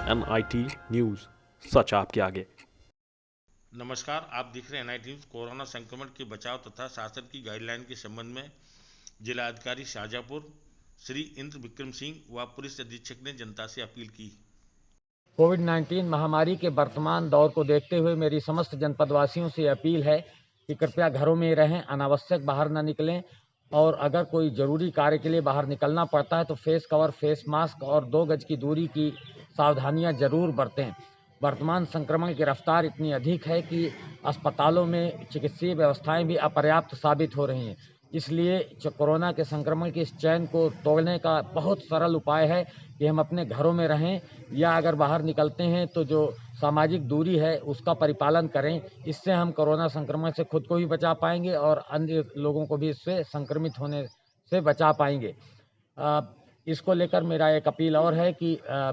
NIT news, सच आपके आगे। नमस्कार, आप देख रहे हैं NIT न्यूज़। कोरोना संक्रमण के बचाव तथा शासन की गाइडलाइन के संबंध में जिलाधिकारी शाजापुर श्री इंद्र विक्रम सिंह व पुलिस अधीक्षक ने जनता से अपील की। कोविड-19 महामारी के वर्तमान दौर को देखते हुए मेरी समस्त जनपदवासियों से अपील है कि कृपया घरों में रहें, अनावश्यक बाहर न निकलें और अगर कोई ज़रूरी कार्य के लिए बाहर निकलना पड़ता है तो फेस कवर, फेस मास्क और 2 गज की दूरी की सावधानियां ज़रूर बरतें। वर्तमान संक्रमण की रफ्तार इतनी अधिक है कि अस्पतालों में चिकित्सीय व्यवस्थाएं भी अपर्याप्त साबित हो रही हैं। इसलिए कोरोना के संक्रमण की इस चेन को तोड़ने का बहुत सरल उपाय है कि हम अपने घरों में रहें या अगर बाहर निकलते हैं तो जो सामाजिक दूरी है उसका परिपालन करें। इससे हम कोरोना संक्रमण से खुद को भी बचा पाएंगे और अन्य लोगों को भी इससे संक्रमित होने से बचा पाएंगे। इसको लेकर मेरा एक अपील और है कि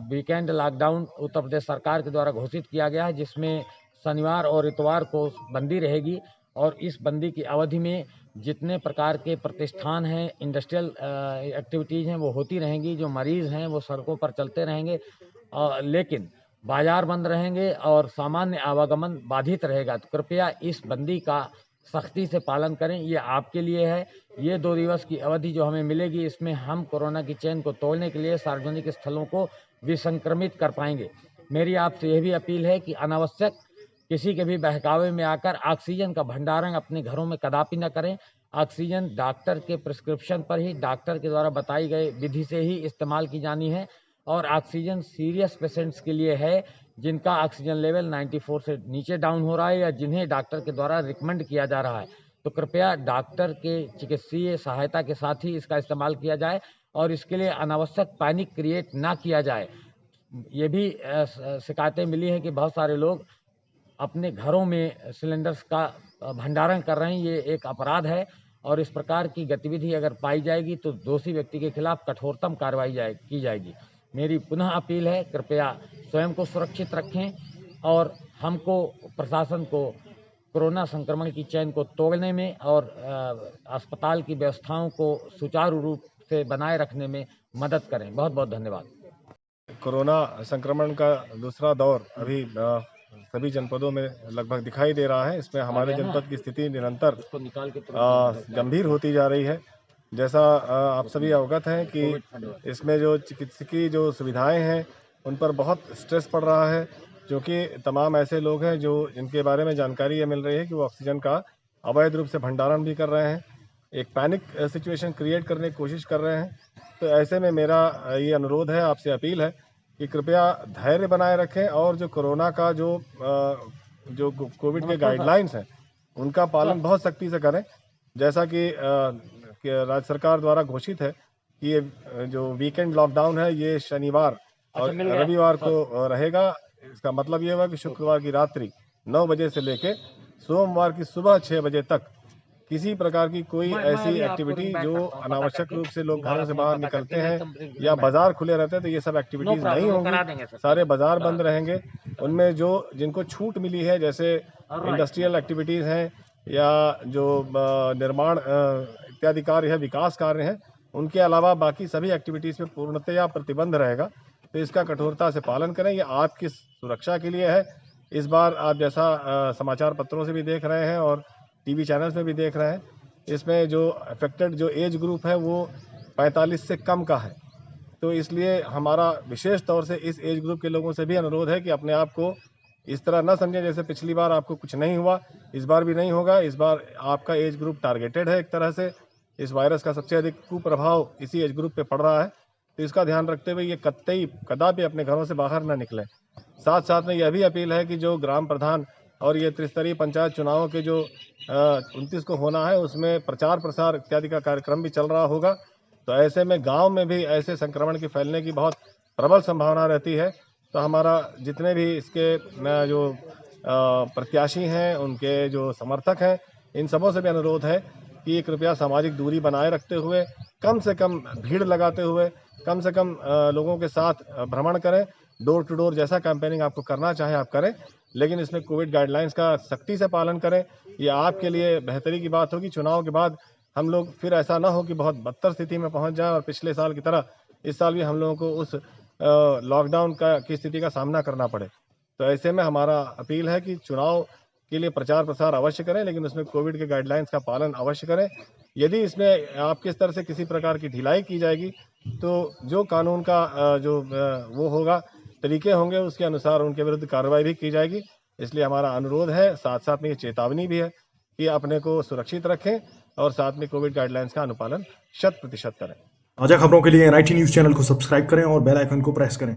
वीकेंड लॉकडाउन उत्तर प्रदेश सरकार के द्वारा घोषित किया गया है, जिसमें शनिवार और इतवार को बंदी रहेगी और इस बंदी की अवधि में जितने प्रकार के प्रतिष्ठान हैं, इंडस्ट्रियल एक्टिविटीज़ हैं, वो होती रहेंगी। जो मरीज़ हैं वो सड़कों पर चलते रहेंगे, लेकिन बाजार बंद रहेंगे और सामान्य आवागमन बाधित रहेगा। तो कृपया इस बंदी का सख्ती से पालन करें, ये आपके लिए है। ये 2 दिवस की अवधि जो हमें मिलेगी, इसमें हम कोरोना की चेन को तोड़ने के लिए सार्वजनिक स्थलों को विसंक्रमित कर पाएंगे। मेरी आपसे यह भी अपील है कि अनावश्यक किसी के भी बहकावे में आकर ऑक्सीजन का भंडारण अपने घरों में कदापि न करें। ऑक्सीजन डॉक्टर के प्रिस्क्रिप्शन पर ही, डॉक्टर के द्वारा बताई गई विधि से ही इस्तेमाल की जानी है और ऑक्सीजन सीरियस पेशेंट्स के लिए है जिनका ऑक्सीजन लेवल 94 से नीचे डाउन हो रहा है या जिन्हें डॉक्टर के द्वारा रिकमेंड किया जा रहा है। तो कृपया डॉक्टर के चिकित्सीय सहायता के साथ ही इसका इस्तेमाल किया जाए और इसके लिए अनावश्यक पैनिक क्रिएट ना किया जाए। ये भी शिकायतें मिली हैं कि बहुत सारे लोग अपने घरों में सिलेंडर्स का भंडारण कर रहे हैं। ये एक अपराध है और इस प्रकार की गतिविधि अगर पाई जाएगी तो दोषी व्यक्ति के खिलाफ कठोरतम कार्रवाई की जाएगी। मेरी पुनः अपील है, कृपया स्वयं को सुरक्षित रखें और हमको, प्रशासन को कोरोना संक्रमण की चेन को तोड़ने में और अस्पताल की व्यवस्थाओं को सुचारू रूप से बनाए रखने में मदद करें। बहुत बहुत धन्यवाद। कोरोना संक्रमण का दूसरा दौर अभी सभी जनपदों में लगभग दिखाई दे रहा है। इसमें हमारे जनपद की स्थिति निरंतर गंभीर होती जा रही है। जैसा आप सभी अवगत हैं कि इसमें जो चिकित्सकीय जो सुविधाएं हैं उन पर बहुत स्ट्रेस पड़ रहा है, क्योंकि तमाम ऐसे लोग हैं जो जिनके बारे में जानकारी ये मिल रही है कि वो ऑक्सीजन का अवैध रूप से भंडारण भी कर रहे हैं, एक पैनिक सिचुएशन क्रिएट करने की कोशिश कर रहे हैं। तो ऐसे में मेरा ये अनुरोध है, आपसे अपील है कि कृपया धैर्य बनाए रखें और जो कोरोना का जो कोविड के गाइडलाइंस हैं उनका पालन बहुत सख्ती से करें। जैसा कि राज्य सरकार द्वारा घोषित है कि ये जो वीकेंड लॉकडाउन है ये शनिवार और रविवार को रहेगा। इसका मतलब ये हुआ कि शुक्रवार की रात्रि 9 बजे से लेके सोमवार की सुबह 6 बजे तक किसी प्रकार की कोई ऐसी एक्टिविटी जो अनावश्यक रूप से लोग घरों से बाहर निकलते हैं या बाजार खुले रहते हैं, तो ये सब एक्टिविटीज नहीं होंगी। सारे बाजार बंद रहेंगे। उनमें जो जिनको छूट मिली है, जैसे इंडस्ट्रियल एक्टिविटीज हैं या जो निर्माण इत्यादि कार्य है, विकास कार्य हैं, उनके अलावा बाकी सभी एक्टिविटीज में पूर्णतया प्रतिबंध रहेगा। तो इसका कठोरता से पालन करें, ये आपकी सुरक्षा के लिए है। इस बार आप जैसा समाचार पत्रों से भी देख रहे हैं और टीवी चैनल्स में भी देख रहे हैं, इसमें जो अफेक्टेड जो एज ग्रुप है वो 45 से कम का है। तो इसलिए हमारा विशेष तौर से इस एज ग्रुप के लोगों से भी अनुरोध है कि अपने आप को इस तरह न समझें जैसे पिछली बार आपको कुछ नहीं हुआ, इस बार भी नहीं होगा। इस बार आपका एज ग्रुप टारगेटेड है। एक तरह से इस वायरस का सबसे अधिक कुप्रभाव इसी एज ग्रुप पे पड़ रहा है। तो इसका ध्यान रखते हुए ये कदापि अपने घरों से बाहर न निकलें। साथ साथ में यह भी अपील है कि जो ग्राम प्रधान और ये त्रिस्तरीय पंचायत चुनावों के जो 29 को होना है, उसमें प्रचार प्रसार इत्यादि का कार्यक्रम भी चल रहा होगा। तो ऐसे में गांव में भी ऐसे संक्रमण के फैलने की बहुत प्रबल संभावना रहती है। तो हमारा जितने भी इसके जो प्रत्याशी हैं, उनके जो समर्थक हैं, इन सबों से भी अनुरोध है कि कृपया सामाजिक दूरी बनाए रखते हुए, कम से कम भीड़ लगाते हुए, कम से कम लोगों के साथ भ्रमण करें। डोर टू डोर जैसा कैंपेनिंग आपको करना चाहे आप करें, लेकिन इसमें कोविड गाइडलाइंस का सख्ती से पालन करें। ये आपके लिए बेहतरी की बात होगी। चुनाव के बाद हम लोग फिर ऐसा ना हो कि बहुत बदतर स्थिति में पहुंच जाए और पिछले साल की तरह इस साल भी हम लोगों को उस लॉकडाउन की स्थिति का सामना करना पड़े। तो ऐसे में हमारा अपील है कि चुनाव के लिए प्रचार प्रसार अवश्य करें, लेकिन उसमें कोविड के गाइडलाइंस का पालन अवश्य करें। यदि इसमें आपके स्तर से किसी प्रकार की ढिलाई की जाएगी तो जो कानून का वो होगा, तरीके होंगे, उसके अनुसार उनके विरुद्ध कार्रवाई भी की जाएगी। इसलिए हमारा अनुरोध है, साथ साथ में ये चेतावनी भी है कि अपने को सुरक्षित रखें और साथ में कोविड गाइडलाइंस का अनुपालन 100% करें। ताजा खबरों के लिए NIT न्यूज चैनल को सब्सक्राइब करें और बेल आइकन को प्रेस करें।